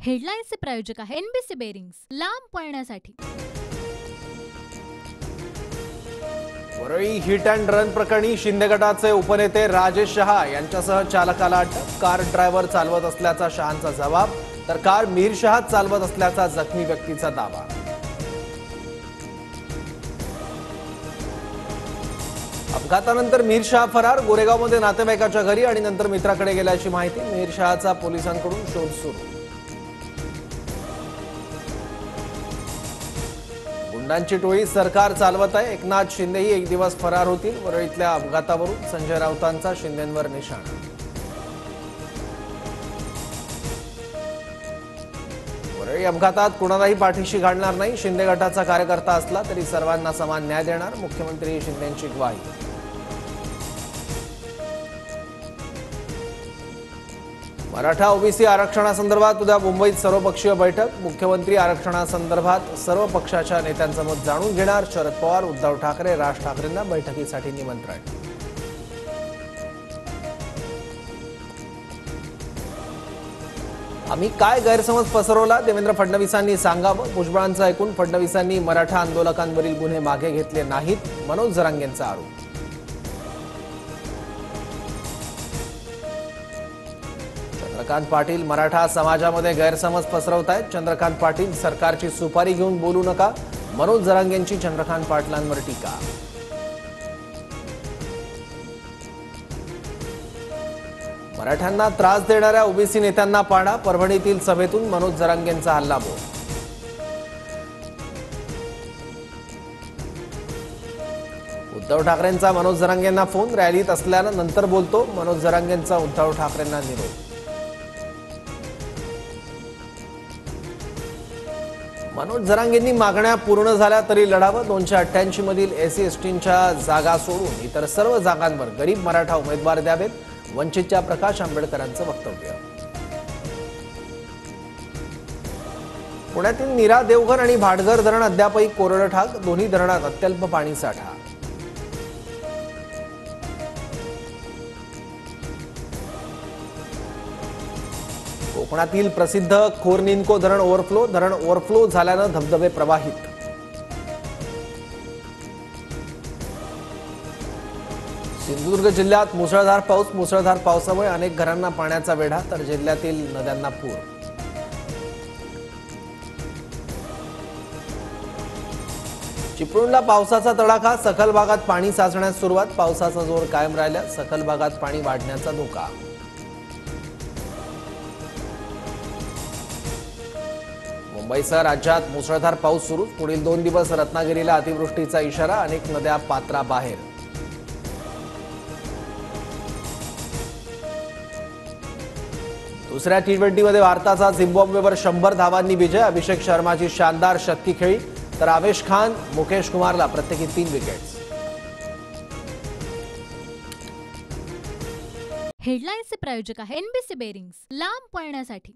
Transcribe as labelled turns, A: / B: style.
A: हेडलाईन्सचे प्रायोजक आहे NBC bearings, लांब पळण्यासाठी।
B: वरळी हिट अँड रन प्रकरणी शिंदे गटाचे उपनेते राजेश शहा यांच्यासह चालकाला अटक। कार ड्रायव्हर चालवत असल्याचा शहांचा जबाब, तर कार मीर शहा चालवत असल्याचा जखमी व्यक्तीचा दावा। अपघातानंतर मीर शहा फरार। गोरेगावमध्ये नातेवाईकाच्या घरी आणि नंतर मित्राकडे गेल्याची माहिती। मीर शहाचा पोलिसांकडून शोध सुरू। गुंडांची टोळी सरकार चालवत आहे। एकनाथ शिंदेही एक दिवस फरार होतील। वरळीतल्या अपघातावरून संजय राऊतांचा शिंदेंवर निशाणा। वरळी अपघातात कुणालाही पाठीशी घालणार नाही। शिंदे गटाचा कार्यकर्ता असला तरी सर्वांना समान न्याय देणार, मुख्यमंत्री शिंदेंची ग्वाही। मराठा ओबीसी आरक्षणासंदर्भात उद्या मुंबईत सर्वपक्षीय बैठक। मुख्यमंत्री आरक्षणासंदर्भात सर्व पक्षाच्या नेत्यांचं मत जाणून घेणार। शरद पवार, उद्धव ठाकरे, राज ठाकरेंना बैठकीसाठी निमंत्रण। आम्ही काय गैरसमज पसरवला, देवेंद्र फडणवीसांनी सांगावं। भुजबळांचं ऐकून फडणवीसांनी मराठा आंदोलकांवरील गुन्हे मागे घेतले नाहीत, मनोज जरांगेंचा आरोप। चंद्रकांत पाटील मराठा समाजामध्ये गैरसमज पसरवतायत। चंद्रकांत पाटील सरकारची सुपारी घेऊन बोलू नका, मनोज जरांगेंची चंद्रकांत पाटलांवर टीका। मराठ्यांना त्रास देणाऱ्या ओबीसी नेत्यांना पाडा। परभणीतील सभेतून मनोज जरांगेंचा हल्लाबोल। उद्धव ठाकरेंचा मनोज जरांगेंना फोन। रॅलीत असल्यानं नंतर बोलतो, मनोज जरांगेंचा उद्धव ठाकरेंना निरोप। मनोज जरांगेंनी मागण्या पूर्ण झाल्या तरी लढावं। 288 मधील SC/STच्या जागा सोडून इतर सर्व जागांवर गरीब मराठा उमेदवार द्यावेत, वंचितच्या प्रकाश आंबेडकरांचं वक्तव्य। पुण्यातील नीरा, देवघर आणि भाटघर धरण अद्यापही कोरडं ठाक। दोन्ही धरणात अत्यल्प पाणी साठा। कोकणातील प्रसिद्ध खोरनिन्को धरण ओव्हरफ्लो। धरण ओव्हरफ्लो झाल्यानं धबधबे प्रवाहित। सिंधुदुर्ग जिल्ह्यात मुसळधार पाऊस। मुसळधार पावसामुळे अनेक घरांना पाण्याचा वेढा, तर जिल्ह्यातील नद्यांना पूर। चिपळूणला पावसाचा तडाखा। सखल भागात पाणी साचण्यास सुरुवात। पावसाचा जोर कायम राहिल्यास सखल भागात पाणी वाढण्याचा धोका। मुंबईसह राज्यात मुसळधार पाऊस सुरू। पुढील 2 दिवस रत्नागिरीला अतिवृष्टीचा इशारा। अनेक नद्या पात्राबाहेर। दुसऱ्या T20मध्ये भारताचा झिम्बाब्वेवर 100 धावांनी विजय। अभिषेक शर्माची शानदार शतकी खेळी, तर आवेश खान, मुकेश कुमारला प्रत्येकी 3 विकेट्स।
A: हेडलाईन्सचे प्रायोजक आहे एनबीसी बेरिंग्स, लांब पळण्यासाठी।